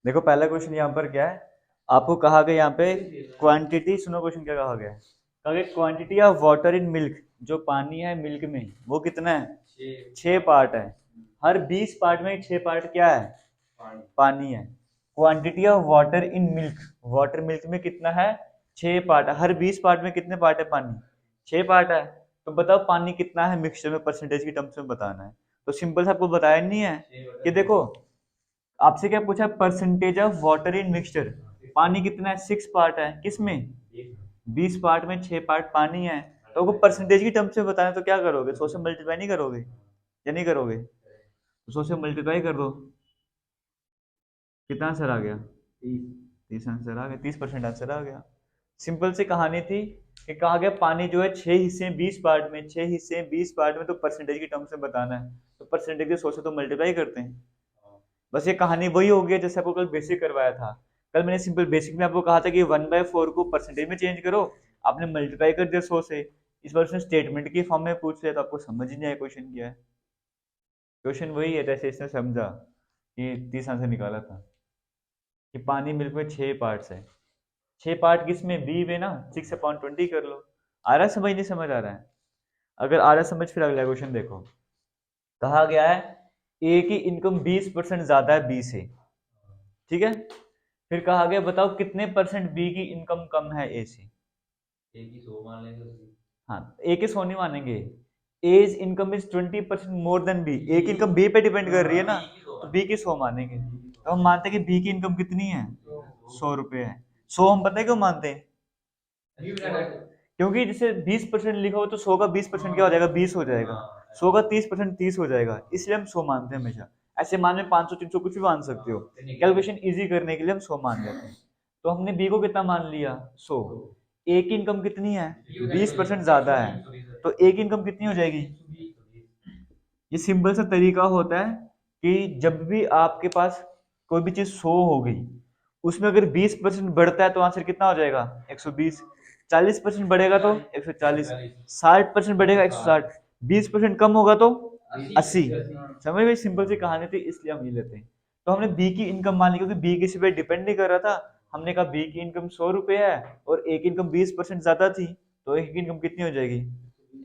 देखो पहला क्वेश्चन यहाँ पर क्या है, आपको कहा गया यहाँ पे क्वांटिटी, सुनो क्वेश्चन क्या कहा गया है, कहा गया quantity of water in milk, जो पानी है मिल्क में वो कितना है, 6 पार्ट है। हर 20 पार्ट में 6 पार्ट क्या है, पानी है। Quantity of water in milk, water milk में कितना है, 6 पार्ट है। हर 20 पार्ट में कितने पार्ट है पानी, 6 पार्ट है। तो बताओ पानी कितना है मिक्सचर में, परसेंटेज की टर्म्स में बताना है। तो सिंपल से आपको बताया नहीं है कि देखो आपसे क्या पूछा, percentage of water in mixture, पानी कितना है, 6 पार्ट है किसमें, 20 पार्ट में 6 पार्ट पानी है। तो आपको परसेंटेज की टर्म्स में बताना है, तो क्या करोगे, 100 से मल्टीप्लाई नहीं करोगे या नहीं करोगे, तो 100 से मल्टीप्लाई कर दो, कितना आंसर आ गया, 30 आंसर आ गया, 30% आंसर आ गया। सिंपल सी कहानी थी कि कहा गया पानी जो है 6 हिस्से 20 पार्ट में, 6 हिस्से 20 पार्ट में, तो परसेंटेज की टर्म्स में बताना है। तो परसेंटेज के 100 से तो मल्टीप्लाई करते हैं। बस ये कहानी वही हो गई है जैसे आपको कल बेसिक करवाया था। कल मैंने सिंपल बेसिक में आपको कहा था कि 1/4 को परसेंटेज में चेंज करो, आपने मल्टीप्लाई कर दिया 100 से। इस बार उसने स्टेटमेंट की फॉर्म में पूछ लिया तो आपको समझ ही नहीं आया क्वेश्चन क्या है। क्वेश्चन वही है जैसे इसने समझा कि 30 आंसर निकाला था कि पानी मिल्क में 6 पार्ट्स है। 6 पार्ट किस में, बी में ना, 6/20 कर लो। आ रहा है समझ, नहीं समझ आ रहा है? अगर आ रहा है समझ फिर अगला क्वेश्चन देखो। कहा गया है ए की इनकम 20% ज्यादा है बी से, ठीक है। फिर कहा गया बताओ कितने परसेंट बी की इनकम कम है ए से। ए की 100 मान लेंगे उसकी। हाँ, ए के 100 नहीं मानेंगे। As income is 20% more than B, A की इनकम बी पे डिपेंड कर रही है ना, तो बी की 100 मानेंगे। तो हम मानते हैं कि बी की इनकम कितनी है, 100 रुपए है। 100 हम पता है क्यों मानते हैं, क्योंकि जैसे 20% लिखा हो तो 100 का 20% क्या हो जाएगा, 20 हो जाएगा। 100 का 30% 30 हो जाएगा, इसलिए हम 100 मानते हैं हमेशा। ऐसे मान में 500 300 कुछ भी मान सकते हो, कैलकुलेशन इजी करने के लिए हम 100 मान लेते हैं। तो हमने बी को कितना मान लिया, 100। ए की इनकम कितनी है, 20% ज्यादा है, तो ए की इनकम कितनी हो जाएगी। ये सिंपल सा तरीका होता है कि जब भी आपके पास कोई भी चीज 100 हो गई, उसमें अगर 20% बढ़ता है तो आंसर कितना हो जाएगा, 120। 40% बढ़ेगा तो 140, 60% बढ़ेगा 160, 20% कम होगा तो 80। समझ गए, सिंपल सी कहानी थी इसलिए हम ये लेते हैं। तो हमने बी की इनकम मान ली क्योंकि बी किसी पे डिपेंड नहीं कर रहा था। हमने कहा बी की इनकम 100 रुपए है और ए की इनकम 20% ज्यादा थी, तो ए की इनकम कितनी हो जाएगी,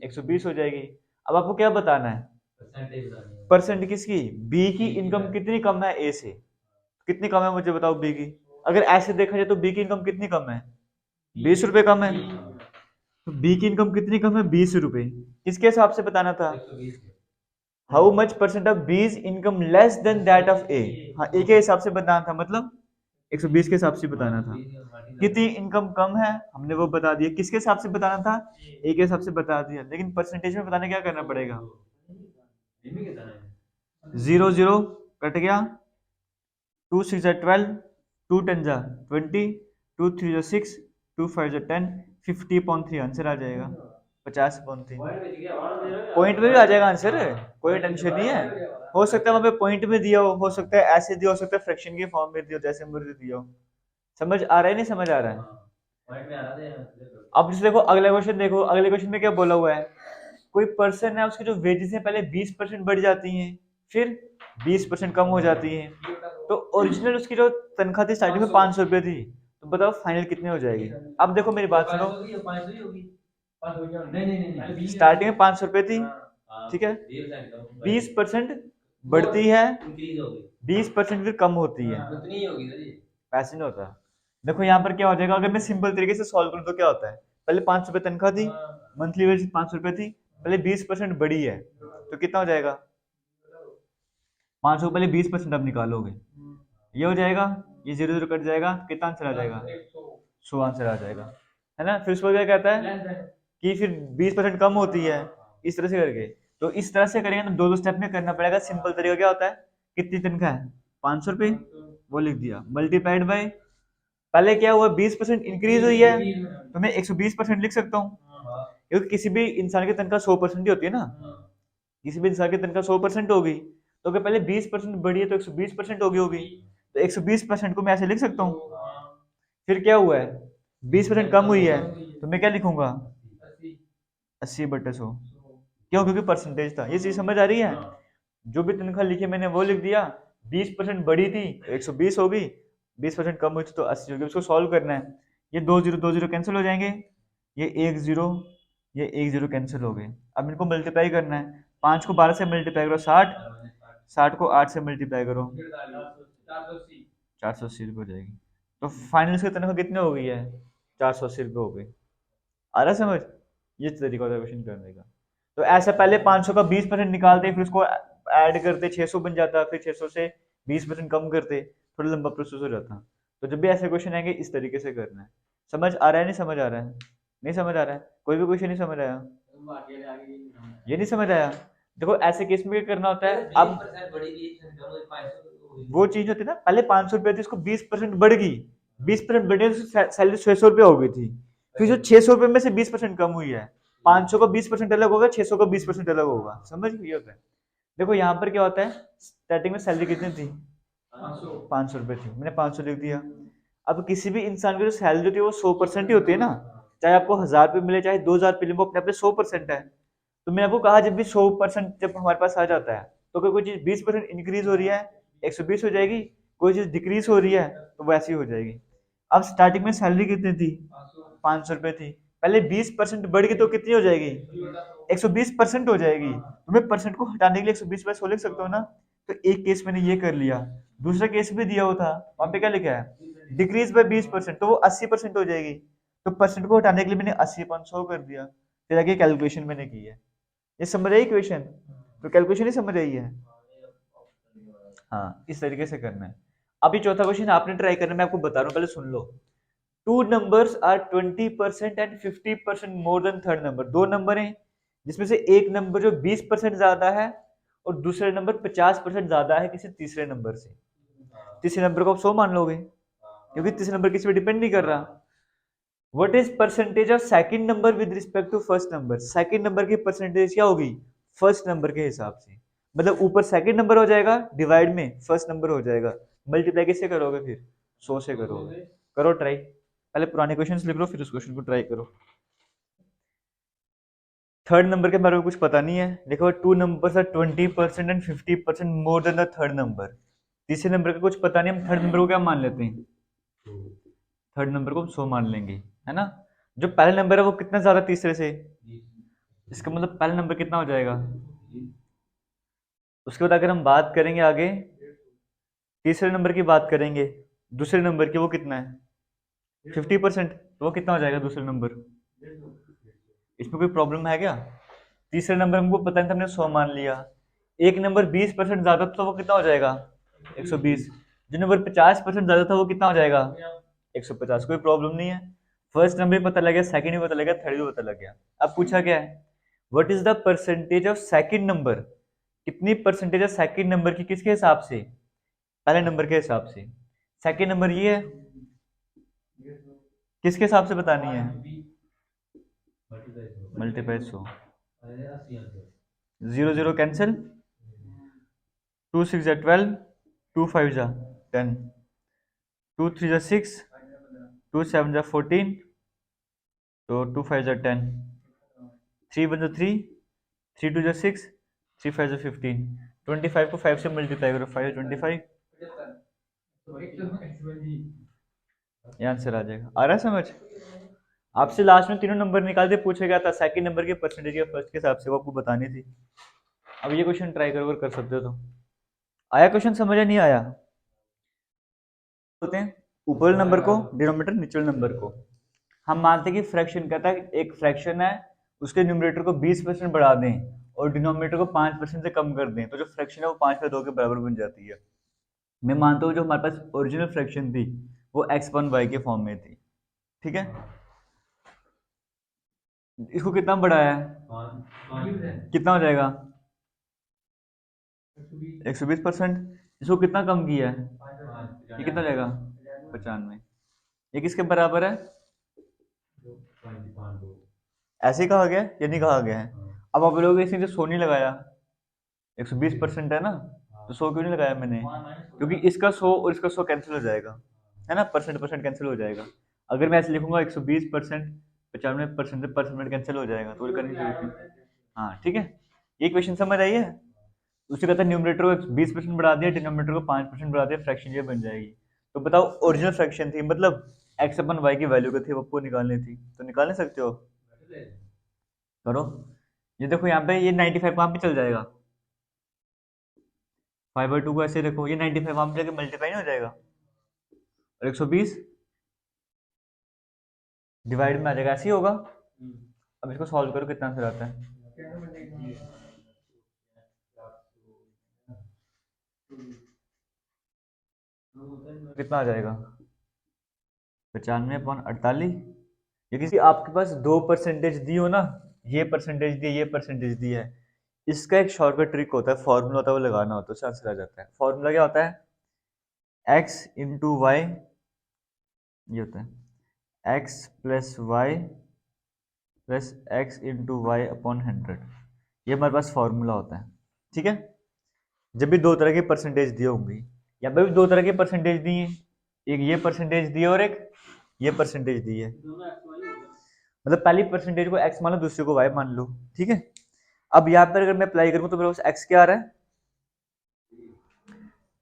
120 हो जाएगी। अब आपको क्या बताना है, परसेंट किसकी, बी की इनकम कितनी कम है ए से, कितनी कम है मुझे बताओ बी की। अगर ऐसे देखा जाए तो बी की इनकम कितनी कम है, 20 रुपए कम है। तो बी की इनकम कितनी कम है, 20 रुपए। किसके हिसाब से बताना था, how much percent of B's income less than that of A. हाँ, ए के हिसाब से बताना था, मतलब 120 के हिसाब से बताना था। कितनी इनकम कम है हमने वो बता दिया, किसके हिसाब से बताना था, ए के हिसाब से बता दिया। लेकिन परसेंटेज में बताने क्या करना पड़ेगा, 0 0 कट गया, 2 6 12, 2 10 20, 2 3 6, 2 5 10, 50/3 आंसर आ जाएगा, 50/3। पॉइंट में भी आ जाएगा आंसर, कोई टेंशन नहीं है। हो सकता है वहां पे पॉइंट में दिया हो सकता है ऐसे दिया, हो सकता है फ्रैक्शन के फॉर्म में दिया हो, जैसे मर्जी दिया हो। समझ आ रहा है, नहीं समझ आ रहा है। अब जैसे देखो अगला क्वेश्चन, देखो अगले क्वेश्चन में क्या बोला हुआ है, कोई पर्सन है उसकी जो वेजेस है पहले 20% बढ़ जाती हैं, फिर 20% कम हो जाती हैं। तो ओरिजिनल उसकी जो तनख्वाह थी स्टार्टिंग में 500 रुपए थी, तो बताओ फाइनल कितनी हो जाएगी। अब देखो मेरी बात सुनो, स्टार्टिंग में 500 रुपए थी, ठीक है, 20% बढ़ती है, 20% फिर कम होती है, पैसे नहीं होता। देखो यहाँ पर क्या हो जाएगा, अगर मैं सिंपल तरीके से सॉल्व करूँ तो क्या होता है, पहले 500 रुपए तनख्वाह थी, मंथली वेज 500 रुपए थी, पहले 20% बढ़ी है, तो कितना हो जाएगा, 500 पहले 20% अब निकालोगे, ये हो जाएगा, ये 0 0 कट जाएगा, कितना आंसर आ जाएगा, 100 आंसर आ जाएगा, है ना। फिर उसको क्या कहता है कि फिर 20% कम होती है, इस तरह से करके। तो इस तरह से करेंगे ना, दो दो स्टेप में करना पड़ेगा। सिंपल तरीका क्या होता है, कितनी तनख्वाह है, 500 रुपये, वो लिख दिया, मल्टीप्लाइड बाय, पहले क्या हुआ 20% इंक्रीज हुई है, तो मैं 120% लिख सकता हूँ, क्योंकि किसी भी इंसान की तनख्वाह 100% ही होती है ना, किसी भी इंसान की तनख्वाह 100% होगी, तो अगर पहले 20% बढ़ी है तो 120% होगी, तो 120% को मैं ऐसे लिख सकता हूँ। फिर क्या हुआ है, 20% कम हुई है, तो मैं क्या लिखूंगा, 80/100। क्यों, क्योंकि परसेंटेज था। ये चीज समझ आ रही है, जो भी तनख्वाह लिखी मैंने वो लिख दिया, 20% बढ़ी थी तो 120 होगी, 20% कम हुई थी तो 80 होगी, उसको सॉल्व करना है। ये 2 0 कैंसिल हो जाएंगे, ये 1 0, ये 1 0 कैंसिल हो गए। अब इनको मल्टीप्लाई करना है, 5 को 12 से मल्टीप्लाई करो 60, 60 को 8 से मल्टीप्लाई करो 480 रुपये हो जाएगी। तो फाइनल इसकी तनख्वाह कितनी हो गई है, 480 रुपये हो गई। आ रहा है समझ, ये तरीका होता है क्वेश्चन करने का। तो ऐसा पहले 500 का 20% निकालते, फिर उसको ऐड करते, 600 बन जाता, फिर 600 से 20% कम करते, थोड़ा लंबा प्रोसेस हो जाता। तो जब भी ऐसे क्वेश्चन आएंगे इस तरीके से करना है। समझ आ रहा है, नहीं समझ आ रहा है, नहीं समझ आ रहा है, कोई भी क्वेश्चन नहीं समझ आया, ये नहीं समझ आया। देखो ऐसे केस में क्या करना होता है, अब वो चीज होती है ना, पहले 500 रुपये थी, उसको 20% बढ़ गई, 20% बढ़े तो सैलरी 600 रुपये हो गई थी, फिर जो 600 रुपये में से 20% कम हुई है, 500 का 20% अलग होगा, 600 का 20% अलग होगा, समझ ये होता है। देखो यहाँ पर क्या होता है, स्टार्टिंग में सैलरी कितनी थी, 500 रुपये थी, मैंने 500 लिख दिया। अब किसी भी इंसान की जो सैलरी होती है वो 100% ही होती है ना, चाहे आपको 1000 रुपये मिले चाहे 2000 रुपये मिले, वो अपने अपने 100% है। तो मैंने आपको कहा जब भी 100% जब हमारे पास आ जाता है, तो कोई चीज 20% इंक्रीज हो रही है 120 हो जाएगी, कोई चीज डिक्रीज हो रही है तो वैसी हो जाएगी। अब स्टार्टिंग में सैलरी कितनी थी, 500 रुपये थी, पहले 20% बढ़ गई तो कितनी हो जाएगी, 120% हो जाएगी। तुम्हें परसेंट को हटाने के लिए 120/100 लिख सकते हो ना। तो एक केस मैंने ये कर लिया, दूसरा केस भी दिया हुआ था, वहां पे क्या लिखा है, डिक्रीज बाय 20%, तो वो 80% हो जाएगी। तो परसेंट को हटाने के लिए मैंने 80/100 कर दिया, फिर आगे कैलकुलेशन मैंने की है। ये समझ आई क्वेश्चन, तो कैलकुलेशन ही समझ आई है। हाँ इस तरीके से करना है। अभी चौथा क्वेश्चन आपने ट्राई करना, मैं आपको बता रहा हूँ, पहले सुन लो। Two numbers are 20% and 50% more than third number. दो नंबर हैं जिसमें से एक नंबर जो 20% ज्यादा है और दूसरा नंबर 50% ज्यादा है किसी तीसरे नंबर से। तीसरे नंबर को आप 100 मान लोगे क्योंकि तीसरा नंबर किसी पे डिपेंड नहीं कर रहा। What is percentage of second number with respect to first number. Second number की परसेंटेज क्या होगी, फर्स्ट नंबर के हिसाब से। मतलब ऊपर सेकंड नंबर हो जाएगा, डिवाइड में फर्स्ट नंबर हो जाएगा, मल्टीप्लाई किससे करोगे, फिर 100 से करोगे। करो ट्राई, पहले पुराने क्वेश्चंस लिख लो फिर उस क्वेश्चन को ट्राई करो। थर्ड नंबर के बारे में कुछ पता नहीं है, देखो two number 20% and 50% more than the third number. तीसरे नंबर का कुछ पता नहीं, हम थर्ड नंबर को क्या मान लेते हैं, थर्ड नंबर को हम 100 मान लेंगे, है ना। जो पहले नंबर है वो कितना ज्यादा तीसरे से, इसका मतलब पहला नंबर कितना हो जाएगा। उसके बाद अगर हम बात करेंगे आगे, तीसरे नंबर की बात करेंगे, दूसरे नंबर की, वो कितना है 50%, तो वो कितना हो जाएगा दूसरे नंबर। इसमें कोई प्रॉब्लम है क्या, तीसरे नंबर हमको पता नहीं था, हमने 100 मान लिया। एक नंबर 20% ज्यादा था तो वो कितना हो जाएगा 120। जो नंबर 50% ज्यादा था वो कितना हो जाएगा 150। कोई प्रॉब्लम नहीं है, फर्स्ट नंबर भी पता लग गया, सेकंड भी पता लग गया, थर्ड भी पता लग गया। अब पूछा क्या है, what is the percentage of second number. कितनी परसेंटेज है सेकंड नंबर की, किसके हिसाब से, पहले नंबर के हिसाब से। सेकंड नंबर ये है, किसके हिसाब से बतानी है, मल्टीप्लाई 100। 0 0 कैंसिल, 2 6 12, 2 5 10, 2 3 6, 2 7 14, तो 2 5 10, 3 1 3, 3 2 6, 3 5 15, 25 को 5 से मल्टीप्लाई करो, 5 25, ये आंसर आ जाएगा। आ रहा है समझ, आपसे लास्ट में तीनों नंबर निकाल के पूछा गया था सेकंड नंबर के परसेंटेज या फर्स्ट के हिसाब से, वो आपको बतानी थी। अब ये क्वेश्चन ट्राई करो अगर कर सकते हो तो। आया क्वेश्चन समझ, नहीं आया, बोलते हैं ऊपर नंबर को डिनोमिनेटर, निचले नंबर को। हम मानते हैं कि फ्रैक्शन कहता है एक फ्रैक्शन है, उसके न्यूमरेटर को 20% बढ़ा दें और डिनोमिनेटर को 5% से कम कर दें, तो जो फ्रैक्शन है वो 5/2 के बराबर बन जाती है। मैं मानता हूँ जो हमारे पास ओरिजिनल फ्रैक्शन थी वो x1y के फॉर्म में थी, ठीक है। इसको कितना बढ़ाया है, कितना हो जाएगा 120%। इसको कितना कम किया है, ये कितना हो जाएगा 95। ये किसके बराबर है, ऐसे ही कहा गया है या नहीं कहा गया है। अब आप लोग इसने जो 100 नहीं लगाया, 120% है ना, तो 100 क्यों नहीं लगाया मैंने, क्योंकि इसका 100 और इसका 100 कैंसिल हो जाएगा, है ना, परसेंट परसेंट कैंसिल हो जाएगा। अगर मैं ऐसे लिखूंगा 120%, 95% से परसेंट कैंसिल हो जाएगा, तो करनी जरूरत नहीं। हाँ ठीक है, ये क्वेश्चन समझ आई है। उससे कहता है न्यूमरेटर को 20% बढ़ा दिया, डिनोमिनेटर को 5% बढ़ा दिया, फ्रैक्शन ये बन जाएगी। तो बताओ ओरिजिनल फ्रैक्शन थी, मतलब एक्स अपन वाई की वैल्यू क्या थी, वो आपको निकालनी थी, तो निकाल नहीं सकते हो। करो। ये देखो यहाँ पे ये 95 वहां पे चल जाएगा, 5/2 को ऐसे रखो, ये 95 वहां पे जाके मल्टीप्लाई नहीं हो जाएगा, और 120 डिवाइड में आ जाएगा, ऐसे ही होगा। अब इसको सॉल्व करो, कितना आंसर आता है। कितना आ जाएगा, 95/48। ये किसी आपके पास दो परसेंटेज दी हो ना, ये परसेंटेज दी है, ये परसेंटेज दी है, इसका एक शॉर्टकट ट्रिक होता है, फॉर्मूला होता है, वो लगाना होता है, उससे आंसर आ जाता है। फॉर्मूला क्या होता है, एक्स इंटू वाई, ये होता है X plus Y plus X into Y upon 100, ये हमारे पास फॉर्मूला होता है। ठीक है, जब भी दो तरह की परसेंटेज दी होंगी, यहाँ पे भी दो तरह की परसेंटेज दी है, एक ये परसेंटेज दी है और एक ये परसेंटेज दी है, मतलब पहली परसेंटेज को x मान लो, दूसरे को y मान लो। ठीक है, अब यहाँ पर अगर मैं अप्लाई करूँ तो मेरे पास x क्या आ रहा है,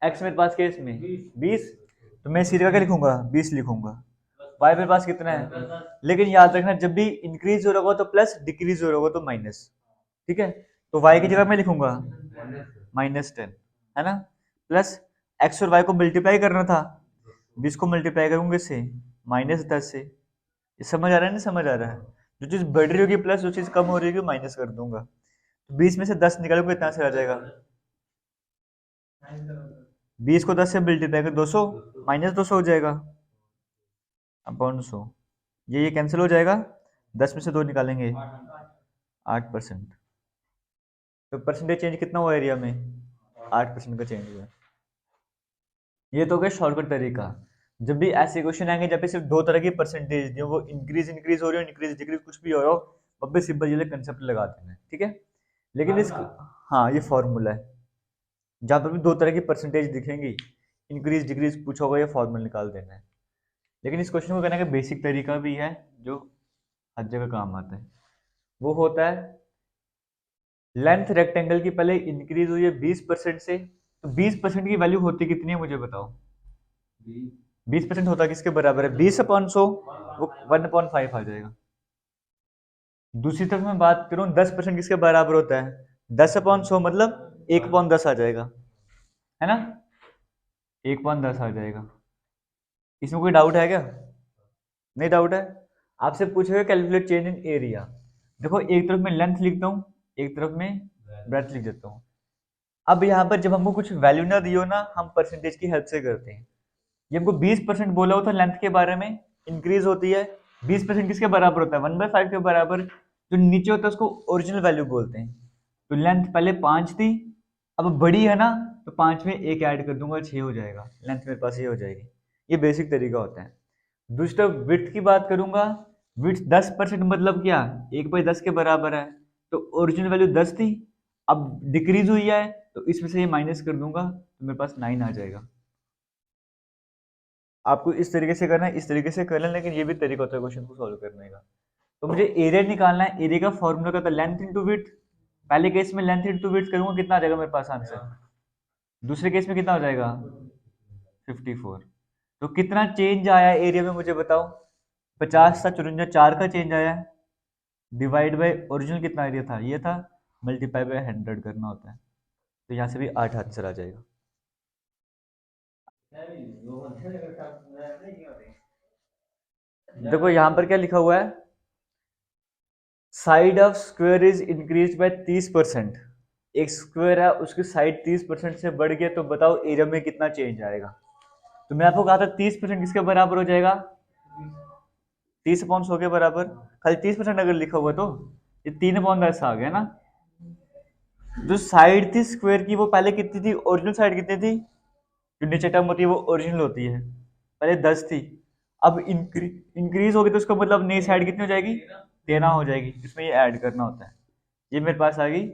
x मेरे पास क्या है इसमें 20, तो मैं सीधे क्या लिखूंगा 20 लिखूंगा, y मेरे पास कितना है, लेकिन याद रखना जब भी इंक्रीज हो रहा होगा तो प्लस, डिक्रीज हो रहा होगा तो माइनस। ठीक है, तो y की जगह मैं लिखूंगा -10, है ना, प्लस x और y को मल्टीप्लाई करना था, 20 को मल्टीप्लाई करूंगे इससे -10 से। ये समझ आ रहा है, नहीं समझ आ रहा है, जो चीज बढ़ रही होगी प्लस, जो चीज कम हो रही होगी माइनस कर दूंगा, तो 20 में से 10 निकालोगे कितना से आ जाएगा, 20 को 10 से मल्टीप्लाई कर 200, -200 हो जाएगा अपॉन 100, ये कैंसिल हो जाएगा, 10 में से 2 निकालेंगे 8%, तो परसेंटेज चेंज कितना हुआ एरिया में, 8% का चेंज हुआ। ये तो हो गया शॉर्टकट तरीका। जब भी ऐसे क्वेश्चन आएंगे जब भी सिर्फ दो तरह की परसेंटेज दी हो, वो इंक्रीज हो रही हो, इंक्रीज डिक्रीज कुछ भी हो रहा हो, तब भी सिंपल ये कंसेप्ट लगा देना है। ठीक है, लेकिन इस, हाँ ये फॉर्मूला है, जहाँ पर भी दो तरह की परसेंटेज दिखेंगी, इंक्रीज डिक्रीज पूछा होगा, ये फॉर्मूला निकाल देना है। लेकिन इस क्वेश्चन को करने का बेसिक तरीका भी है जो हर जगह काम आता है, वो होता है लेंथ रेक्टेंगल की पहले इंक्रीज हुई है 20% से, तो 20% की वैल्यू होती कितनी है मुझे बताओ, 20% होता किसके बराबर है, 20/100, वो 1/5 आ जाएगा। दूसरी तरफ मैं बात करूं 10% किसके बराबर होता है, 10/100 मतलब 1/10 आ जाएगा, है ना, 1/10 आ जाएगा। इसमें कोई डाउट है क्या, नहीं डाउट है। आपसे पूछेगा कैलकुलेट चेंज इन एरिया, देखो एक तरफ मैं लेंथ लिखता हूँ, एक तरफ में ब्रेथ लिख देता हूँ। अब यहाँ पर जब हमको कुछ वैल्यू ना दियो ना, हम परसेंटेज की हेल्प से करते हैं। ये हमको 20% बोला होता लेंथ के बारे में, इंक्रीज होती है, 20% किसके बराबर होता है, 1/5 के बराबर, जो नीचे होता है उसको ओरिजिनल वैल्यू बोलते हैं। तो लेंथ पहले 5 थी, अब बड़ी है ना, तो 5 में एक ऐड कर दूंगा, 6 हो जाएगा, लेंथ मेरे पास ये हो जाएगी। ये बेसिक तरीका होता है। दूसरा विड्थ की बात करूंगा, विड्थ 10% मतलब क्या, 1/10 के बराबर है, तो ओरिजिनल वैल्यू 10 थी, अब डिक्रीज हुई है, तो इसमें से ये माइनस कर दूंगा, तो मेरे पास 9 आ जाएगा। आपको इस तरीके से करना है, इस तरीके से करना है, लेकिन ये भी तरीका होता है क्वेश्चन को सॉल्व करने का। तो मुझे एरिया निकालना है, एरिया का फॉर्मूला का था लेंथ इंटू विड्थ, पहले केस में लेंथ इंटू विड्थ करूंगा, कितना आ जाएगा मेरे पास आंसर, दूसरे केस में कितना हो जाएगा 54। तो कितना चेंज आया एरिया में मुझे बताओ, 50 था, 54 4 का चेंज आया है, डिवाइड बाय ओरिजिनल कितना एरिया था, ये था, मल्टीप्लाई बाय 100 करना होता है, तो यहाँ से भी 8 आंसर आ जाएगा। देखो यहाँ पर क्या लिखा हुआ है, side of square is increase by 30%, एक स्क्वायर है उसकी साइड 30% से बढ़ गया, तो बताओ एरिया में कितना चेंज आएगा। तो मैं आपको कहा था 30% किसके बराबर हो जाएगा, 30/100 के बराबर, खाली 30% अगर लिखा हुआ तो ये 3/10 आ गया ना। जो साइड थी स्क्वायर की वो पहले कितनी थी, ओरिजिनल साइड कितनी थी, जो नीचे टर्म होती है वो ओरिजिनल होती है, पहले 10 थी, अब इंक्रीज होगी तो उसका मतलब नई साइड कितनी हो जाएगी, 13 हो जाएगी, इसमें ये ऐड करना होता है। ये मेरे पास आ गई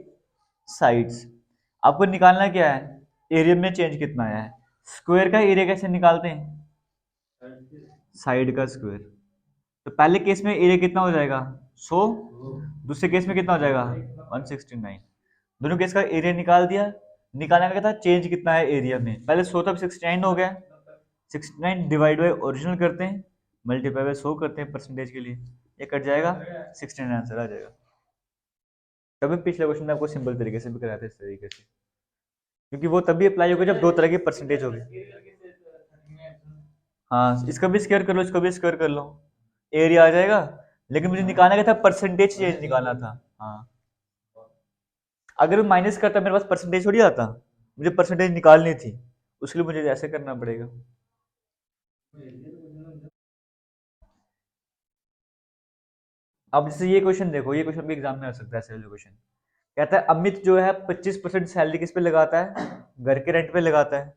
साइड्स। आपको निकालना क्या है, एरिया में चेंज कितना आया है। स्क्वायर का एरिया कैसे निकालते हैं, साइड का स्क्वायर, तो पहले केस में एरिया कितना हो जाएगा 100, दूसरे केस में कितना हो जाएगा 169, दोनों केस का एरिया निकाल दिया। निकालने का क्या था, चेंज कितना है एरिया में, पहले 100 था 69 हो गया, 69 डिवाइड बाई ओरिजिनल करते हैं, मल्टीप्लाई बाई 100 करते हैं परसेंटेज के लिए, ये कट जाएगा, 69 आंसर आ जाएगा। तभी पिछले क्वेश्चन में आपको सिंपल तरीके से भी कराते हैं इस तरीके से, क्योंकि वो तभी अप्लाई होगा जब दो तरह की परसेंटेज होगी। हाँ, इसका भी स्क्वायर कर लो, इसको भी स्क्वायर कर लो, एरिया आ जाएगा। लेकिन मुझे निकालना क्या था, परसेंटेज चेंज निकालना था। हाँ, अगर मैं माइनस करता मेरे पास परसेंटेज थोड़ी आता, मुझे परसेंटेज निकालनी थी, उसके लिए मुझे ऐसे करना पड़ेगा। अब जैसे ये क्वेश्चन देखो, ये क्वेश्चन भी एग्जाम में आ सकता है, ऐसे क्वेश्चन कहता है अमित जो है 25% सैलरी किस पे लगाता है, घर के रेंट पे लगाता है,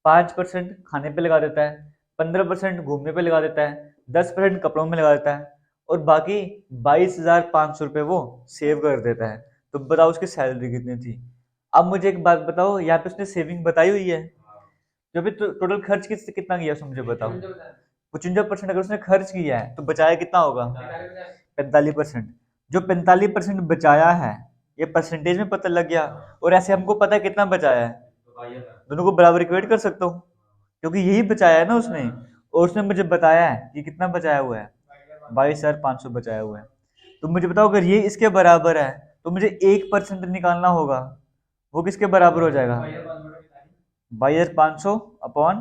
5% खाने पे लगा देता है, 15% घूमने पे लगा देता है, 10% कपड़ों में लगा देता है, और बाकी 22,500 रुपये वो सेव कर देता है। तो बताओ उसकी सैलरी कितनी थी। अब मुझे एक बात बताओ, यहाँ पे उसने सेविंग बताई हुई है, जो भी टोटल खर्च कितना किया उसने मुझे बताओ। 55% अगर उसने खर्च किया है तो बचाया कितना होगा, 45%। जो 45% बचाया है, ये परसेंटेज में पता लग गया, और ऐसे हमको पता है कितना बचाया है, दोनों को बराबर इक्वेट कर सकता हूँ, क्योंकि यही बचाया है ना उसने, और उसने मुझे बताया है कि कितना बचाया हुआ है, 22,500 बचाया हुआ है। तो मुझे बताओ अगर ये इसके बराबर है तो मुझे 1% निकालना होगा, वो किसके बराबर हो जाएगा, 22,500 अपॉन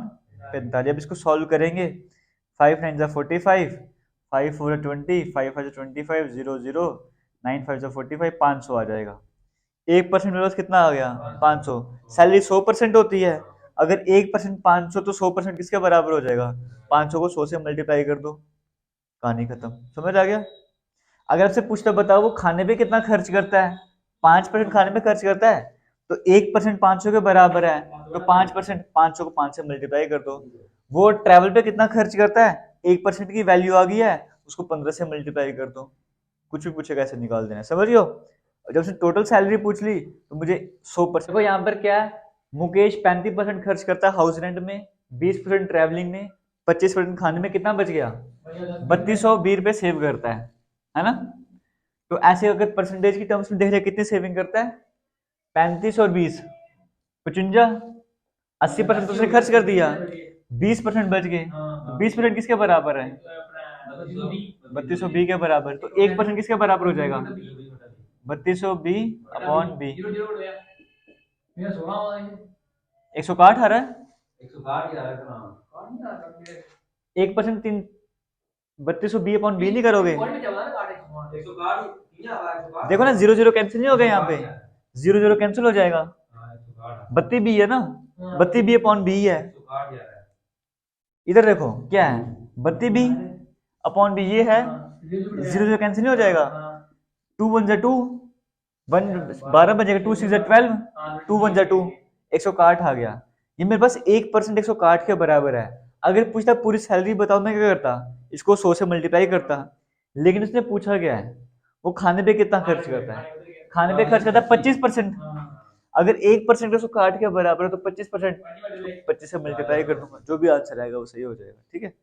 45। अब इसको सॉल्व करेंगे, 5 9 45, 5 4 20, 5 5 25, 0 0, 9 5 45, 500 आ जाएगा। 1% मेरे पास कितना आ गया, 500। सैलरी 100% होती है, अगर 1% 500 तो 100% किसके बराबर हो जाएगा, 500 को 100 से मल्टीप्लाई कर दो, कहानी खत्म। समझ आ गया। अगर आपसे पूछता बताओ वो खाने पे कितना खर्च करता है, 5% खाने पे खर्च करता है, तो 1% 500 के बराबर है, तो 5% 500 को 5 से मल्टीप्लाई कर दो। वो ट्रैवल पे कितना खर्च करता है, 1% की वैल्यू आ गई है, उसको 15 से मल्टीप्लाई कर दो। कुछ भी पूछेगा ऐसे निकाल देना, समझ रहे हो। जब उसने टोटल सैलरी पूछ ली तो मुझे 100%, देखो यहाँ पर क्या है, मुकेश 35% खर्च करता है हाउस रेंट में, 20% ट्रैवलिंग में, 25% खाने में, कितना बच गया, 3220 रुपये सेव करता है ना। तो ऐसे अगर परसेंटेज की टर्म्स में देख रहे कितनी सेविंग करता है, 35 और 20, 55, 80% तो उसने खर्च कर दिया, 20% बच गए, तो 20% किसके बराबर है, 3220 के बराबर। तो 1% किसके बराबर हो जाएगा, 3220 अपॉन बी, 160 आ रहा है, 1% 3, 3220 अपॉन बी नहीं करोगे, देखो ना 0 0 कैंसिल नहीं हो गया, यहाँ पे 0 0 कैंसिल हो जाएगा, 32 बी है ना, 32 बी अपॉन बी है, इधर देखो क्या है, 32 बी अपॉन बी ये है, 0 0 कैंसिल नहीं हो जाएगा, 2 1 2, 1 12 बजेगा, 2 6 12, 2 1 2, 160 आ गया। ये मेरे पास 1% 160 के बराबर है। अगर पूछता पूरी सैलरी बताओ, मैं क्या करता, इसको 100 से मल्टीप्लाई करता, लेकिन उसने पूछा क्या है, वो खाने पे कितना खर्च करता है, खाने पे खर्च करता है 25%। अगर 1% 160 के बराबर है तो 25%, 25 से मल्टीप्लाई कर दूंगा, जो भी आंसर आएगा वो सही हो जाएगा, ठीक है।